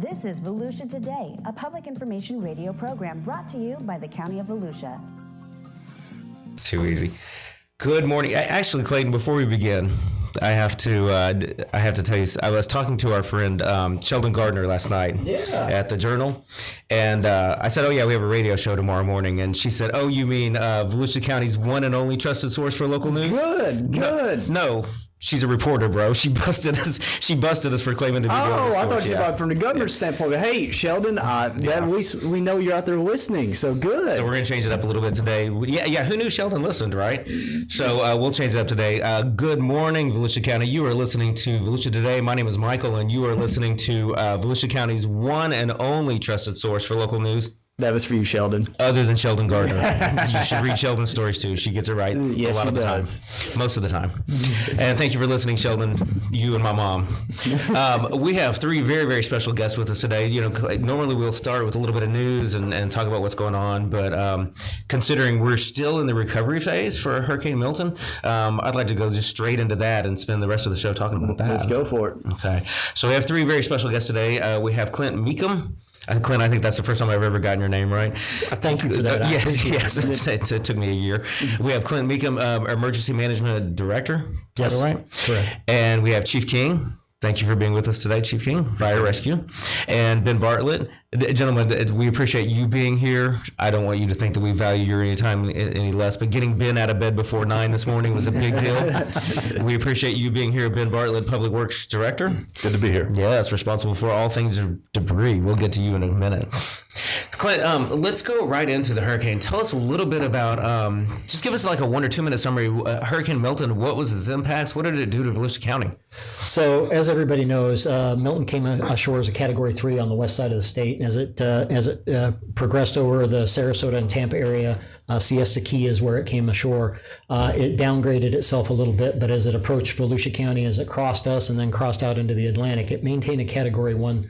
This is Volusia Today, a public information radio program brought to you by the County of Volusia. Too easy. Good morning. Actually, Clayton, before we begin, I have to tell you, I was talking to our friend Sheldon Gardner last night at the Journal, and I said, oh yeah, we have a radio show tomorrow morning, and she said, oh, you mean Volusia County's one and only trusted source for local news? Good. No. She's a reporter, bro. She busted us for claiming to be. Oh, I thought you were from the governor's standpoint. Hey, Sheldon, we know you're out there listening, so good. So we're going to change it up a little bit today. Yeah. Who knew Sheldon listened, right? So we'll change it up today. Good morning, Volusia County. You are listening to Volusia Today. My name is Michael, and you are listening to Volusia County's one and only trusted source for local news. That was for you, Sheldon. Other than Sheldon Gardner. You should read Sheldon's stories too. She gets it right a lot of the time. Most of the time. And thank you for listening, Sheldon, you and my mom. We have three very, very special guests with us today. You know, normally we'll start with a little bit of news and talk about what's going on, but considering we're still in the recovery phase for Hurricane Milton, I'd like to go just straight into that and spend the rest of the show talking about that. Let's go for it. Okay. So we have three very special guests today. We have Clint Mecham. Clint, I think that's the first time I've ever gotten your name right. Thank you for that. Yes. It took me a year. We have Clint Mecham, Emergency Management Director. Yes, is that right? Correct. And we have Chief King. Thank you for being with us today, Chief King, Fire Rescue. And Ben Bartlett. Gentlemen, we appreciate you being here. I don't want you to think that we value your time any less, but getting Ben out of bed before 9 this morning was a big deal. We appreciate you being here, Ben Bartlett, Public Works Director. Good to be here. Yes, responsible for all things debris. We'll get to you in a minute. Clint, let's go right into the hurricane. Tell us a little bit about, just give us like a 1 or 2 minute summary. Hurricane Milton, what was its impacts? What did it do to Volusia County? So, as everybody knows, Milton came ashore as a Category 3 on the west side of the state. As it progressed over the Sarasota and Tampa area, Siesta Key is where it came ashore. It downgraded itself a little bit, but as it approached Volusia County, as it crossed us and then crossed out into the Atlantic, it maintained a Category 1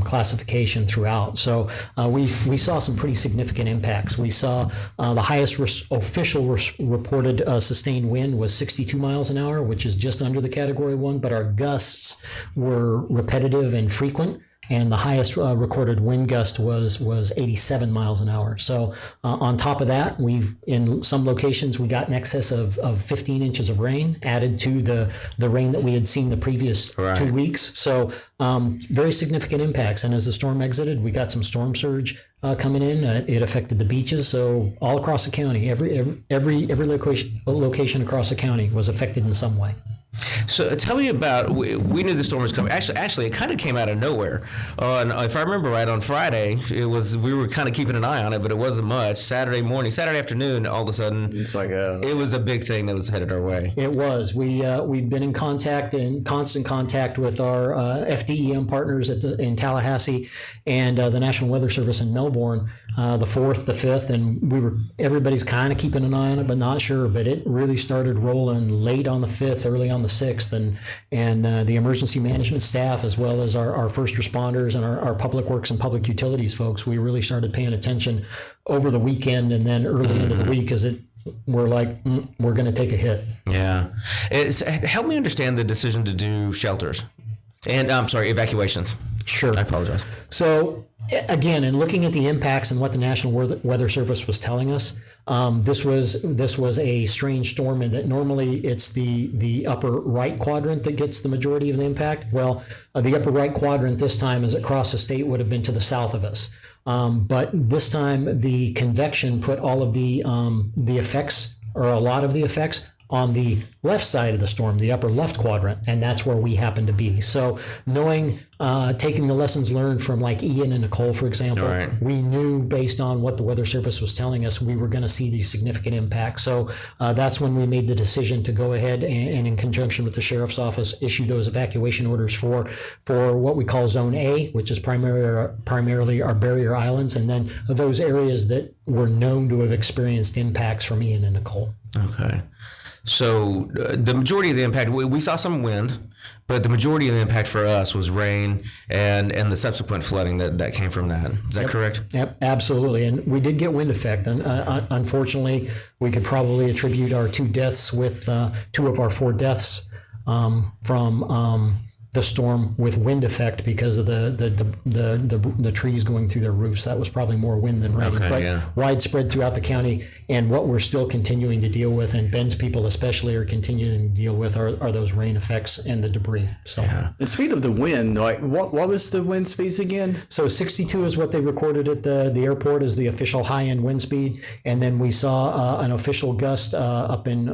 classification throughout. So we saw some pretty significant impacts. We saw the highest official reported sustained wind was 62 miles an hour, which is just under the Category 1, but our gusts were repetitive and frequent. And the highest recorded wind gust was 87 miles an hour. So on top of that, in some locations we got in excess of 15 inches of rain added to the rain that we had seen the previous 2 weeks. So very significant impacts. And as the storm exited, we got some storm surge coming in. It affected the beaches. So all across the county, every location across the county was affected in some way. So tell me about, we knew the storm was coming. Actually, it kind of came out of nowhere. If I remember right, on Friday, we were kind of keeping an eye on it, but it wasn't much. Saturday afternoon, all of a sudden, it's like it was a big thing that was headed our way. It was. We've been in constant contact with our FDEM partners in Tallahassee and the National Weather Service in Melbourne, the 4th, the 5th, and everybody's kind of keeping an eye on it, but not sure. But it really started rolling late on the 5th, early on the 6th, and the emergency management staff, as well as our first responders and our public works and public utilities folks, we really started paying attention over the weekend and then early into the week as we're like, we're going to take a hit. Yeah. Help me understand the decision to do shelters and evacuations. Sure. I apologize. So again, in looking at the impacts and what the National Weather Service was telling us, this was a strange storm, and that normally it's the upper right quadrant that gets the majority of the impact. Well, the upper right quadrant this time, as it crossed the state, would have been to the south of us. But this time, the convection put all of the effects, or a lot of the effects, on the left side of the storm, the upper left quadrant, and that's where we happen to be. So taking the lessons learned from like Ian and Nicole, for example, we knew based on what the Weather Service was telling us, we were going to see these significant impacts. So that's when we made the decision to go ahead and in conjunction with the Sheriff's Office, issue those evacuation orders for what we call Zone A, which is primarily our barrier islands, and then those areas that were known to have experienced impacts from Ian and Nicole. Okay. So the majority of the impact, we saw some wind, but the majority of the impact for us was rain and the subsequent flooding that came from that. Is that correct? Yep, absolutely. And we did get wind effect. And unfortunately, we could probably attribute our 2 deaths with 2 of our 4 deaths from the storm with wind effect because of the trees going through their roofs. That was probably more wind than rain, but widespread throughout the county. And what we're still continuing to deal with, and Ben's people especially are continuing to deal with, are those rain effects and the debris. So, the speed of the wind, like what was the wind speeds again? So 62 is what they recorded at the airport as the official high-end wind speed, and then we saw an official gust up in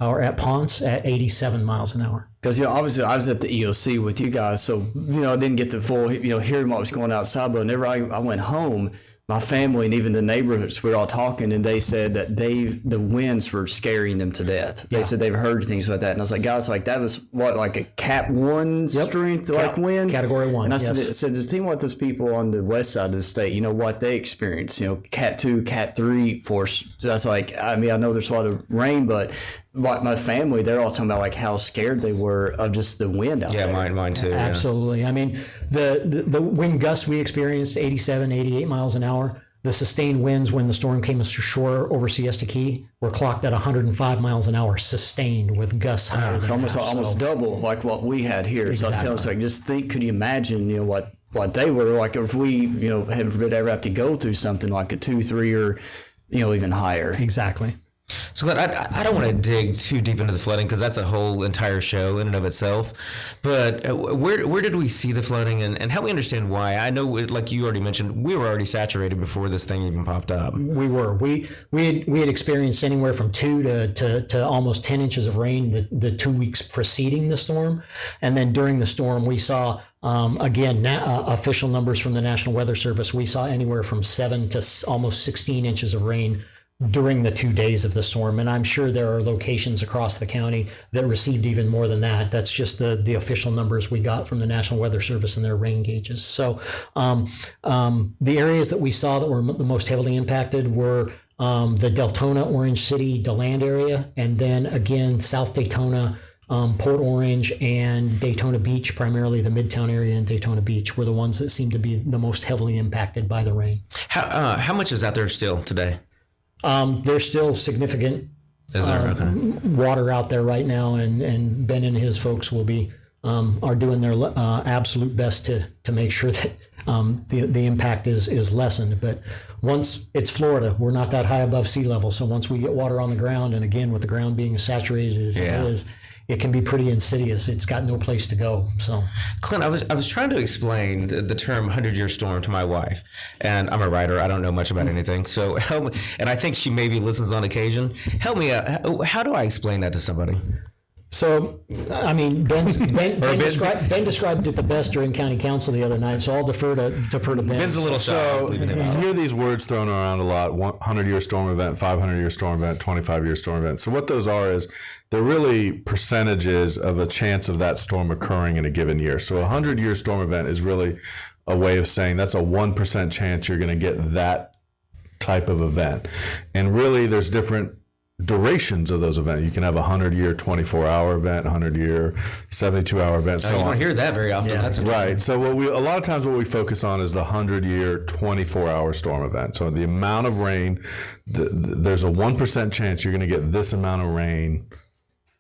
or at Ponce at 87 miles an hour. Because, obviously I was at the EOC with you guys, so, I didn't get the full, hearing what was going outside, but whenever I went home, my family and even the neighborhoods, we were all talking, and they said that the winds were scaring them to death. They said they've heard things like that. And I was like, guys, like that was what, like a Cat 1 strength, like winds? Category 1, And I said, just think what those people on the west side of the state, what they experience, Cat 2, Cat 3 force. So that's like, I know there's a lot of rain, but like my family, they're all talking about like how scared they were of just the wind out there. Yeah, mine too. Absolutely. I mean, the wind gusts we experienced, 87, 88 miles an hour. The sustained winds when the storm came ashore over Siesta Key were clocked at 105 miles an hour, sustained with gusts higher than It's almost double like what we had here. Exactly. So I was telling us, like, just think, could you imagine, what they were like if we, heaven forbid, ever have to go through something like a 2, 3, or, even higher. Exactly. So Clint, I don't want to dig too deep into the flooding because that's a whole entire show in and of itself. But where did we see the flooding and how we understand why? I know, like you already mentioned, we were already saturated before this thing even popped up. We were. We had experienced anywhere from 2 to almost 10 inches of rain the 2 weeks preceding the storm, and then during the storm we saw. Again, official numbers from the National Weather Service, we saw anywhere from 7 to almost 16 inches of rain during the 2 days of the storm. And I'm sure there are locations across the county that received even more than that. That's just the official numbers we got from the National Weather Service and their rain gauges. So the areas that we saw that were the most heavily impacted were the Deltona, Orange City, DeLand area, and then again, South Daytona, Port Orange, and Daytona Beach, primarily the Midtown area and Daytona Beach, were the ones that seemed to be the most heavily impacted by the rain. How much is out there still today? There's still significant water out there right now, and Ben and his folks will be are doing their absolute best to make sure that the impact is lessened. But once it's Florida, we're not that high above sea level, so once we get water on the ground, and again with the ground being as saturated as it is, it can be pretty insidious. It's got no place to go. So, Clint, I was trying to explain the term 100-year storm to my wife, and I'm a writer. I don't know much about anything. So help me, and I think she maybe listens on occasion. Help me out. How do I explain that to somebody? So, I mean, Ben described it the best during county council the other night, so I'll defer to Ben. Ben's a little shy. So you hear these words thrown around a lot: 100-year storm event, 500-year storm event, 25-year storm event. So what those are is they're really percentages of a chance of that storm occurring in a given year. So a 100-year storm event is really a way of saying that's a 1% chance you're going to get that type of event. And really, there's different durations of those events. You can have a 100-year 24-hour event, 100-year 72-hour event. So you don't hear that very often. Yeah. That's right. So a lot of times what we focus on is the 100-year 24-hour storm event. So the amount of rain, there's a 1% chance you're going to get this amount of rain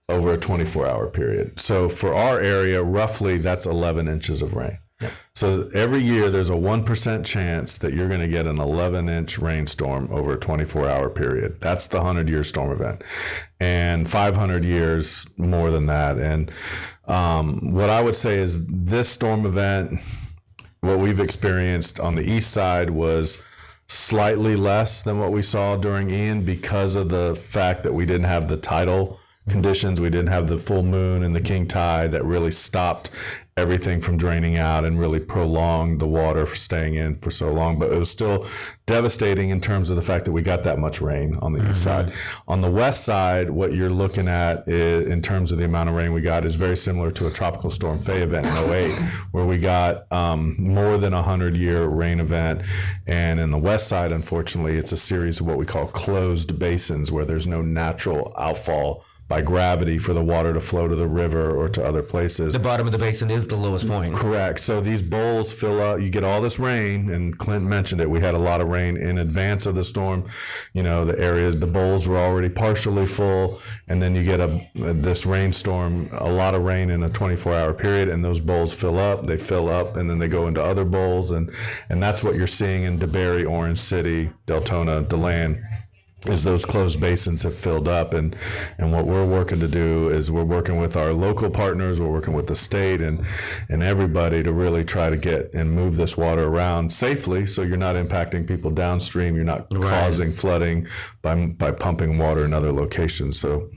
over a 24-hour period. So for our area, roughly that's 11 inches of rain. Yep. So every year there's a 1% chance that you're going to get an 11-inch rainstorm over a 24-hour period. That's the 100-year storm event. And 500 years more than that. And what I would say is this storm event, what we've experienced on the east side was slightly less than what we saw during Ian because of the fact that we didn't have the tidal conditions. We didn't have the full moon and the king tide that really stopped everything from draining out and really prolonged the water for staying in for so long. But it was still devastating in terms of the fact that we got that much rain on the east side. On the west side, what you're looking at in terms of the amount of rain we got is very similar to a Tropical Storm Faye event in 2008, where we got more than a 100-year rain event. And in the west side, unfortunately, it's a series of what we call closed basins where there's no natural outfall by gravity for the water to flow to the river or to other places. The bottom of the basin is the lowest point. Correct. So these bowls fill up. You get all this rain, and Clint mentioned it. We had a lot of rain in advance of the storm. You know, the bowls were already partially full, and then you get this rainstorm, a lot of rain in a 24-hour period, and those bowls fill up. They fill up, and then they go into other bowls, and that's what you're seeing in DeBerry, Orange City, Deltona, DeLand. Is those closed basins have filled up, and what we're working to do is we're working with our local partners, we're working with the state and everybody to really try to get and move this water around safely, so you're not impacting people downstream, you're not causing flooding by pumping water in other locations. So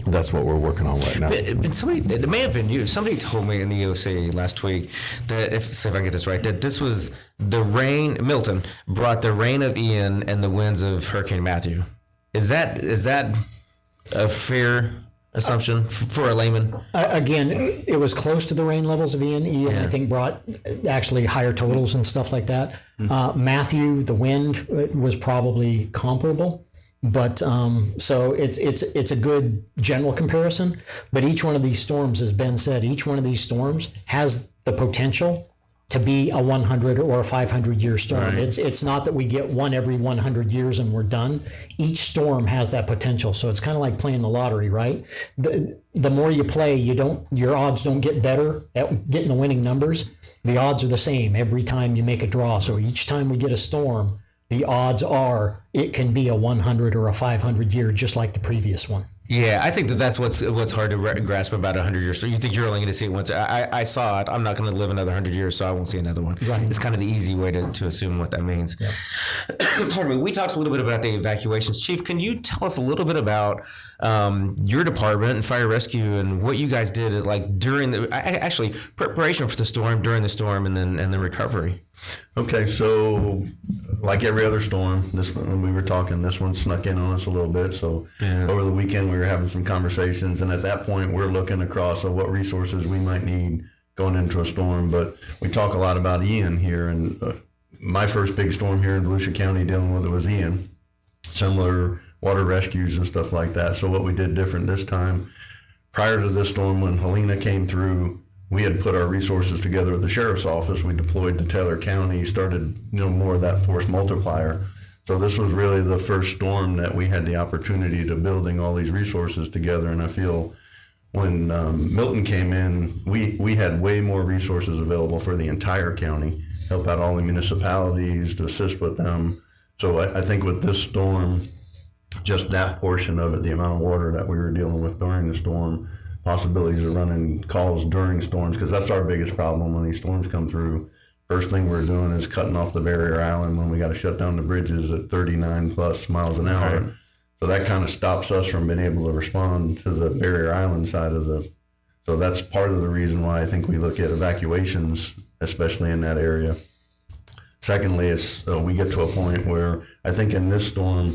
that's what we're working on right now. It may have been you. Somebody told me in the EOC last week that, see if I get this right, that this was the rain, Milton brought the rain of Ian and the winds of Hurricane Matthew. Is that a fair assumption for a layman? Again, it was close to the rain levels of Ian. Ian, I think, brought actually higher totals and stuff like that. Matthew, the wind was probably comparable. But so it's a good general comparison. But each one of these storms, as Ben said, each one of these storms has the potential to be a 100 or a 500-year storm. Right. It's not that we get one every 100 years and we're done. Each storm has that potential. So it's kind of like playing the lottery, right? The more you play, your odds don't get better at getting the winning numbers. The odds are the same every time you make a draw. So each time we get a storm, the odds are it can be a 100 or a 500 year, just like the previous one. Yeah, I think that's what's hard to grasp about 100 years. So you think you're only going to see it once. I saw it. I'm not going to live another 100 years, so I won't see another one. Right. It's kind of the easy way to assume what that means. Yeah. Pardon me. We talked a little bit about the evacuations. Chief, can you tell us a little bit about your department and fire rescue and what you guys did during the preparation for the storm, during the storm, and then the recovery? Okay, so like every other storm, this one snuck in on us a little bit. So over the weekend we were having some conversations, and at that point we're looking across at what resources we might need going into a storm. But we talk a lot about Ian here, and my first big storm here in Volusia County dealing with it was Ian. Similar water rescues and stuff like that. So what we did different this time, prior to this storm, when Helena came through, we had put our resources together with the sheriff's office. We deployed to Taylor County, started more of that force multiplier. So this was really the first storm that we had the opportunity to building all these resources together. And I feel when Milton came in, we had way more resources available for the entire county, help out all the municipalities, to assist with them. So I think with this storm, just that portion of it, the amount of water that we were dealing with during the storm, possibilities of running calls during storms, because that's our biggest problem when these storms come through. First thing we're doing is cutting off the barrier island when we got to shut down the bridges at 39 plus miles an hour. Right. So that kind of stops us from being able to respond to the barrier island side of so that's part of the reason why I think we look at evacuations, especially in that area. Secondly, we get to a point where I think in this storm,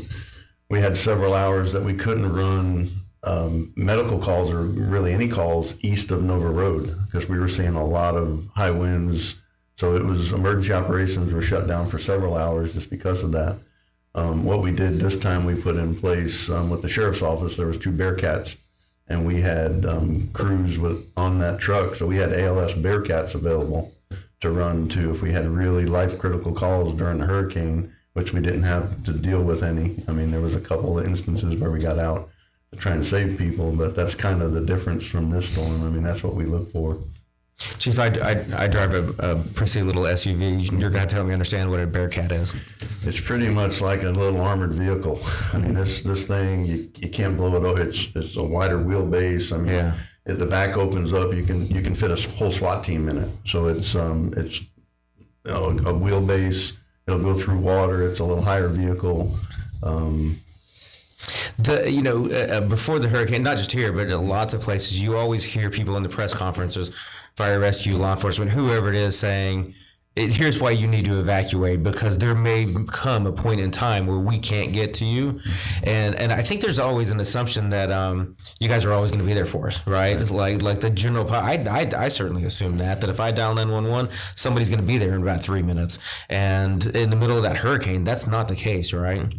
we had several hours that we couldn't run medical calls or really any calls east of Nova Road, because we were seeing a lot of high winds. So it was emergency operations were shut down for several hours just because of that. What we did this time, we put in place with the sheriff's office, there was 2 Bearcats, and we had crews on that truck. So we had ALS Bearcats available to run to if we had really life critical calls during the hurricane, which we didn't have to deal with any. I mean, there was a couple of instances where we got out to try and save people, but that's kind of the difference from this storm. I mean, that's what we look for. Chief, I drive a prissy little SUV. You're going to tell me understand what a Bearcat is. It's pretty much like a little armored vehicle. I mean, this thing, you can't blow it over. It's a wider wheelbase. I mean, if the back opens up, you can fit a whole SWAT team in it. So it's a wheelbase. It'll go through water. It's a little higher vehicle. Before the hurricane, not just here, but in lots of places, you always hear people in the press conferences, fire rescue, law enforcement, whoever it is, saying, here's why you need to evacuate, because there may come a point in time where we can't get to you. And I think there's always an assumption that you guys are always going to be there for us, right? Like the general, I certainly assume that if I dial 911, somebody's going to be there in about 3 minutes. And in the middle of that hurricane, that's not the case, right?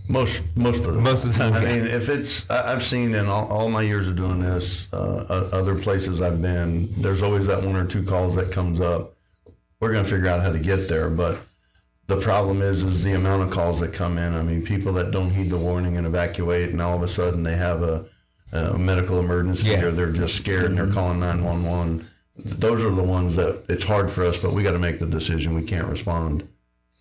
Most of the time. I mean, if it's, I've seen in all my years of doing this, other places I've been, there's always that one or two calls that comes up. We're going to figure out how to get there, but the problem is the amount of calls that come in. I mean, people that don't heed the warning and evacuate, and all of a sudden they have a medical emergency, or they're just scared and they're calling 911. Those are the ones that it's hard for us, but we got to make the decision. We can't respond.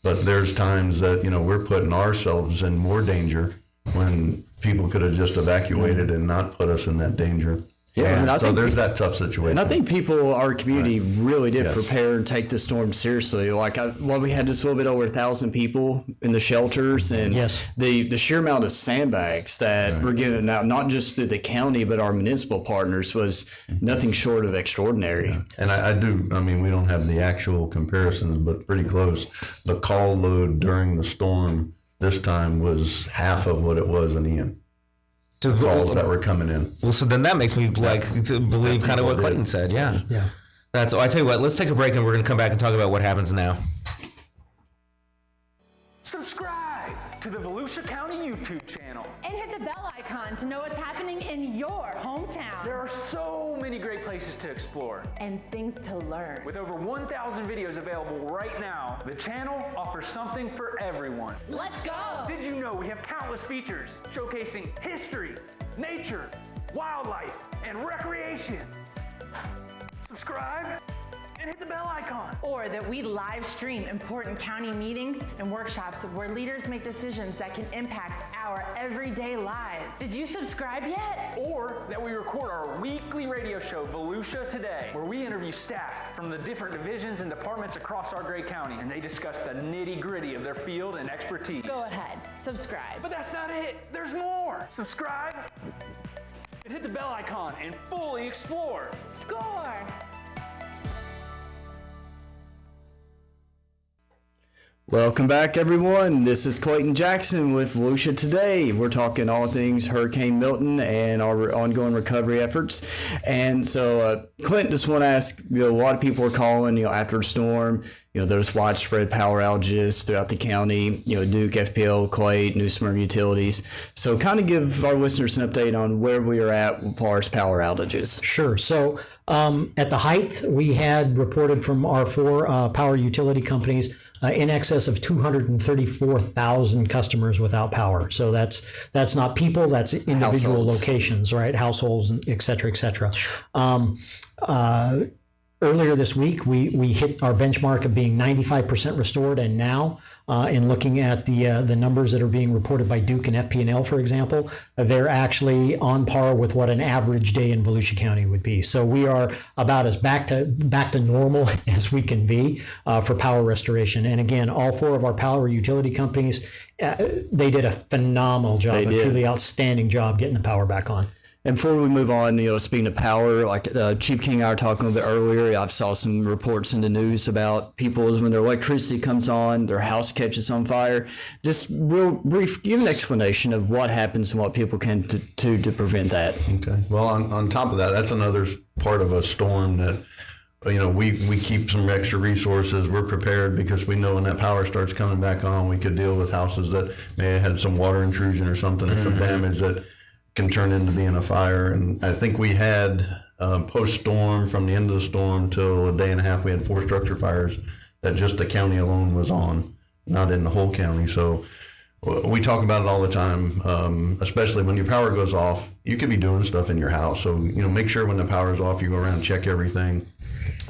But there's times that, we're putting ourselves in more danger when people could have just evacuated and not put us in that danger. Yeah, and so there's that tough situation. And I think people, our community, really did prepare and take the storm seriously. Like, we had just a little bit over 1,000 people in the shelters, and the sheer amount of sandbags that were given out, not just through the county, but our municipal partners, was nothing short of extraordinary. Yeah. And I mean, we don't have the actual comparisons, but pretty close. The call load during the storm this time was half of what it was in Ian. The calls that were coming in. Well, so then that makes me to believe kind of what Clayton said. Yeah. I tell you what, let's take a break and we're going to come back and talk about what happens now. Subscribe to the Volusia County YouTube channel. And hit the bell icon to know what's happening in your hometown. There are so many great places to explore. And things to learn. With over 1,000 videos available right now, the channel offers something for everyone. Let's go! Did you know we have countless features showcasing history, nature, wildlife, and recreation? Subscribe and hit the bell icon. Or that we live stream important county meetings and workshops where leaders make decisions that can impact our everyday lives. Did you subscribe yet? Or that we record our weekly radio show, Volusia Today, where we interview staff from the different divisions and departments across our great county, and they discuss the nitty-gritty of their field and expertise. Go ahead, subscribe. But that's not it. There's more. Subscribe and hit the bell icon and fully explore. Score! Welcome back, everyone. This is Clayton Jackson with Volusia Today. We're talking all things Hurricane Milton and our ongoing recovery efforts. And so, Clint, just want to ask, a lot of people are calling, after the storm, there's widespread power outages throughout the county, Duke, FPL, Clay, New Smyrna Utilities. So kind of give our listeners an update on where we are at as far as power outages. Sure. So at the height, we had reported from our four power utility companies in excess of 234,000 customers without power. So that's not people, that's individual locations, right? Households, et cetera, et cetera. Earlier this week, we hit our benchmark of being 95% restored, and now, in looking at the numbers that are being reported by Duke and FP&L, for example, they're actually on par with what an average day in Volusia County would be. So we are about as back to normal as we can be for power restoration. And again, all four of our power utility companies, they did a phenomenal job, a truly outstanding job getting the power back on. And before we move on, speaking of power, like Chief King and I were talking a bit earlier, I've saw some reports in the news about people when their electricity comes on, their house catches on fire. Just real brief, give an explanation of what happens and what people can do to prevent that. Okay. Well, on top of that, that's another part of a storm that, we keep some extra resources. We're prepared because we know when that power starts coming back on, we could deal with houses that may have had some water intrusion or something, or some damage that can turn into being a fire. And I think we had post-storm, from the end of the storm till a day and a half, we had 4 structure fires that just the county alone was on, not in the whole county. So we talk about it all the time, especially when your power goes off. You could be doing stuff in your house. So, make sure when the power's off, you go around and check everything.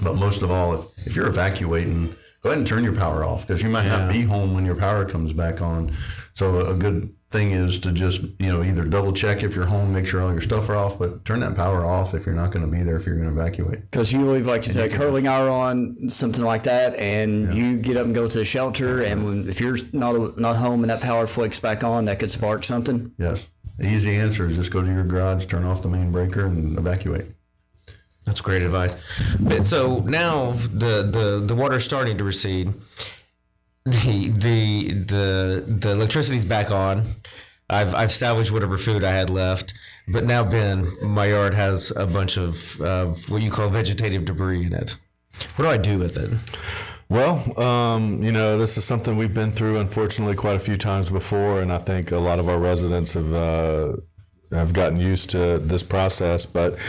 But most of all, if you're evacuating, go ahead and turn your power off, because you might not be home when your power comes back on. So a good thing is to just, either double check if you're home, make sure all your stuff are off, but turn that power off if you're not going to be there, if you're going to evacuate. Because you leave, like you said, curling iron on, something like that, and you get up and go to the shelter, and if you're not home and that power flicks back on, that could spark something. Yes. The easy answer is just go to your garage, turn off the main breaker, and evacuate. That's great advice. But so now the water's starting to recede. The electricity's back on. I've salvaged whatever food I had left, but now, Ben, my yard has a bunch of what you call vegetative debris in it. What do I do with it? Well, this is something we've been through, unfortunately, quite a few times before, and I think a lot of our residents have gotten used to this process. But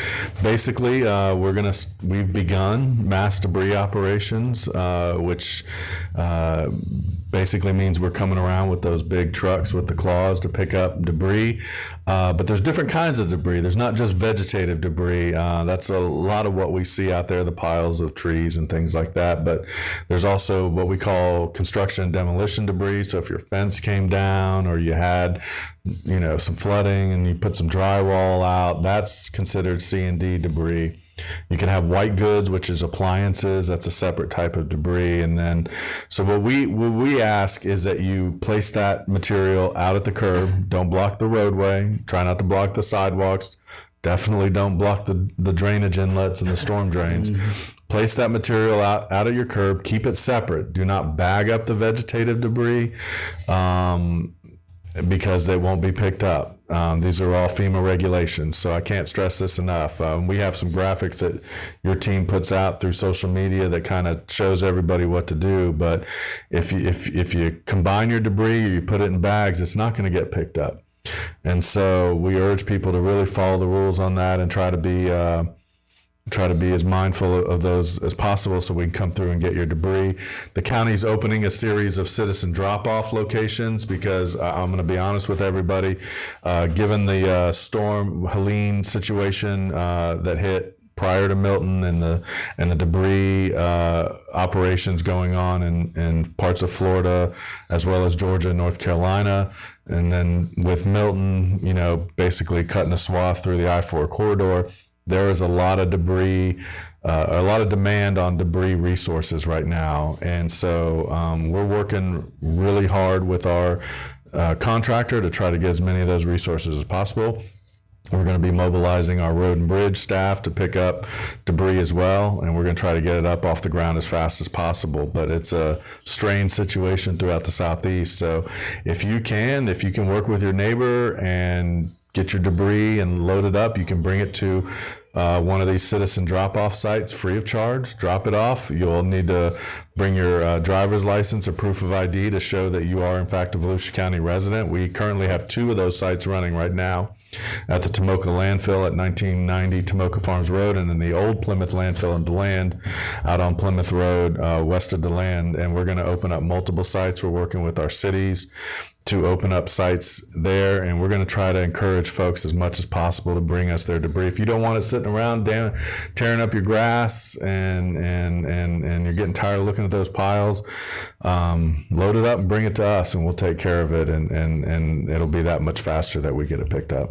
basically, we've begun mass debris operations, which basically means we're coming around with those big trucks with the claws to pick up debris. But there's different kinds of debris. There's not just vegetative debris. That's a lot of what we see out there, the piles of trees and things like that. But there's also what we call construction and demolition debris. So if your fence came down or you had, some flooding and you put some drywall out, that's considered C&D debris. You can have white goods, which is appliances. That's a separate type of debris. And then, so what we ask is that you place that material out at the curb. Don't block the roadway. Try not to block the sidewalks. Definitely don't block the drainage inlets and the storm drains. Place that material out at your curb. Keep it separate. Do not bag up the vegetative debris because they won't be picked up. These are all FEMA regulations, so I can't stress this enough. We have some graphics that your team puts out through social media that kind of shows everybody what to do. But if you combine your debris or you put it in bags, it's not going to get picked up. And so we urge people to really follow the rules on that and try to be as mindful of those as possible so we can come through and get your debris. The county's opening a series of citizen drop-off locations because I'm going to be honest with everybody, given the storm Helene situation that hit prior to Milton and the debris operations going on in parts of Florida as well as Georgia and North Carolina, and then with Milton, basically cutting a swath through the I-4 corridor, there is a lot of debris, a lot of demand on debris resources right now. And so we're working really hard with our contractor to try to get as many of those resources as possible. We're going to be mobilizing our road and bridge staff to pick up debris as well, and we're going to try to get it up off the ground as fast as possible. But it's a strained situation throughout the Southeast. So if you can work with your neighbor and get your debris and load it up, you can bring it to one of these citizen drop-off sites free of charge. Drop it off. You'll need to bring your driver's license or proof of ID to show that you are, in fact, a Volusia County resident. We currently have 2 of those sites running right now at the Tomoka landfill at 1990 Tomoka Farms Road, and in the old Plymouth landfill in DeLand out on Plymouth Road west of DeLand. And we're going to open up multiple sites. We're working with our cities to open up sites there, and we're going to try to encourage folks as much as possible to bring us their debris. If you don't want it sitting around tearing up your grass and you're getting tired of looking at those piles, load it up and bring it to us, and we'll take care of it, and it'll be that much faster that we get it picked up.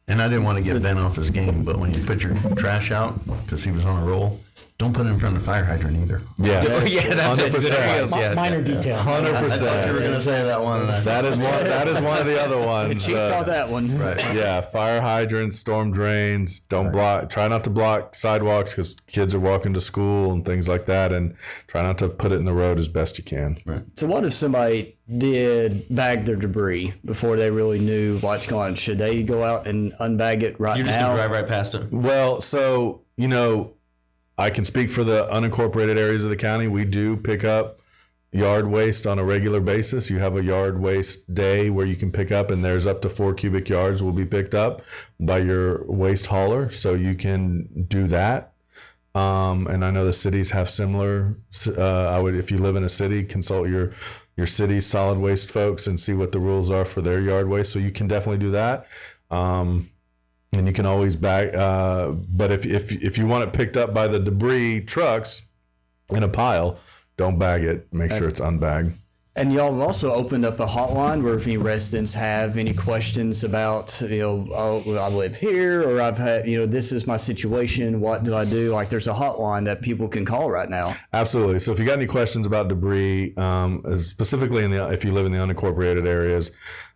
And I didn't want to get Ben off his game, but when you put your trash out, because he was on a roll, don't put it in front of the fire hydrant either. Yes. Yeah, that's 100%. Minor detail. 100%. I thought you were going to say that one. That is one of the other ones. Chief caught that one. Right. Yeah, fire hydrants, storm drains. Try not to block sidewalks because kids are walking to school and things like that, and try not to put it in the road as best you can. Right. So what if somebody did bag their debris before they really knew what's going on? Should they go out and unbag it right now? You're just going to drive right past it. Well, so, I can speak for the unincorporated areas of the county. We do pick up yard waste on a regular basis. You have a yard waste day where you can pick up, and there's up to 4 cubic yards will be picked up by your waste hauler. So you can do that. And I know the cities have similar. If you live in a city, consult your city's solid waste folks and see what the rules are for their yard waste. So you can definitely do that. And you can always bag, but if you want it picked up by the debris trucks in a pile, don't bag it. Make sure it's unbagged. And y'all have also opened up a hotline where if any residents have any questions about, I live here, or I've had, this is my situation, what do I do? Like, there's a hotline that people can call right now. Absolutely. So if you got any questions about debris, specifically if you live in the unincorporated areas,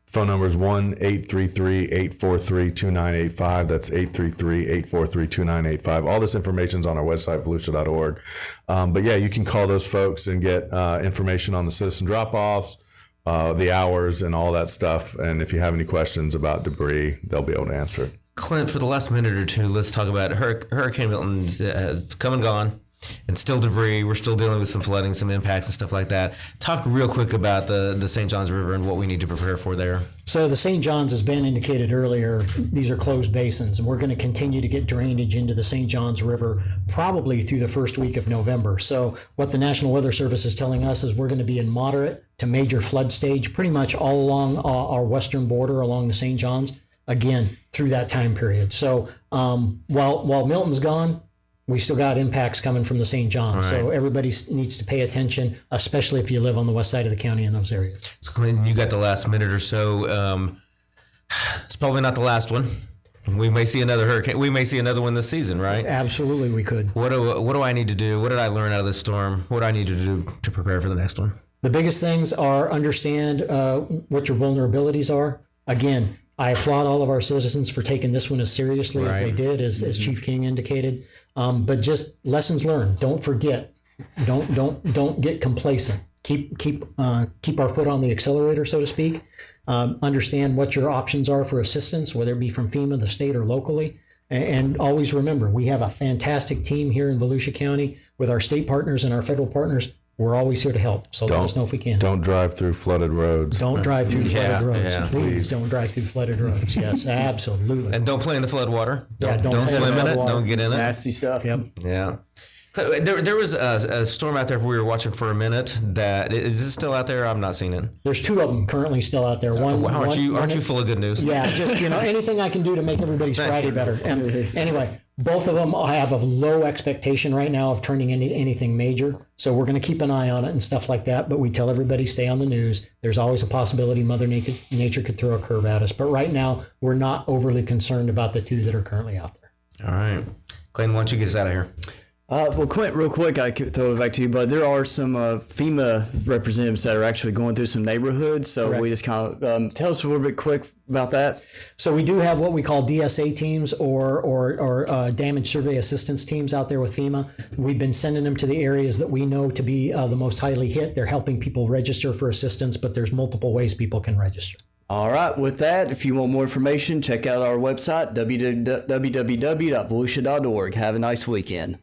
phone number is 1-833-843-2985. That's 833-843-2985. All this information's on our website, volusia.org. But yeah, you can call those folks and get information on the citizen drop-offs, the hours, and all that stuff. And if you have any questions about debris, they'll be able to answer it. Clint, for the last minute or two, let's talk about Hurricane Milton has come and gone. and still debris. We're still dealing with some flooding, some impacts and stuff like that. Talk real quick about the St. Johns River and what we need to prepare for there. So the St. Johns, as Ben indicated earlier, these are closed basins, and we're going to continue to get drainage into the St. Johns River probably through the first week of November. So what the National Weather Service is telling us is we're going to be in moderate to major flood stage pretty much all along our western border along the St. Johns, again, through that time period. So while Milton's gone, we still got impacts coming from the St. Johns. Right. So everybody needs to pay attention, especially if you live on the west side of the county in those areas. So Clinton, you got the last minute or so. It's probably not the last one. We may see another hurricane. We may see another one this season, right? Absolutely, we could. What do I need to do? What did I learn out of this storm? What do I need to do to prepare for the next one? The biggest things are understand what your vulnerabilities are. Again, I applaud all of our citizens for taking this one as seriously as they did, as Chief King indicated. But just lessons learned. Don't forget. Don't get complacent. Keep our foot on the accelerator, so to speak. Understand what your options are for assistance, whether it be from FEMA, the state, or locally. And always remember, we have a fantastic team here in Volusia County with our state partners and our federal partners. We're always here to help. So let us know if we can. Don't drive through flooded roads. Don't drive through flooded roads. Yeah, please don't drive through flooded roads. Yes, absolutely. And don't play in the flood water. Don't play in swim the in it. flood water. Don't get in it. Nasty stuff. Yep. Yeah. So there was a storm out there we were watching for a minute. That is this still out there? I'm not seeing it. There's two of them currently still out there. Aren't you full of good news? Yeah, just anything I can do to make everybody's Friday better. And anyway, both of them I have a low expectation right now of turning into anything major. So we're going to keep an eye on it and stuff like that. But we tell everybody stay on the news. There's always a possibility Mother Nature could throw a curve at us. But right now we're not overly concerned about the two that are currently out there. All right, Clayton, why don't you get us out of here? Well, Clint, real quick, I could throw it back to you, but there are some FEMA representatives that are actually going through some neighborhoods. So Correct. we just kind of tell us a little bit quick about that. So we do have what we call DSA teams or damage survey assistance teams out there with FEMA. We've been sending them to the areas that we know to be the most highly hit. They're helping people register for assistance, but there's multiple ways people can register. All right. With that, if you want more information, check out our website, www.volusia.org. Have a nice weekend.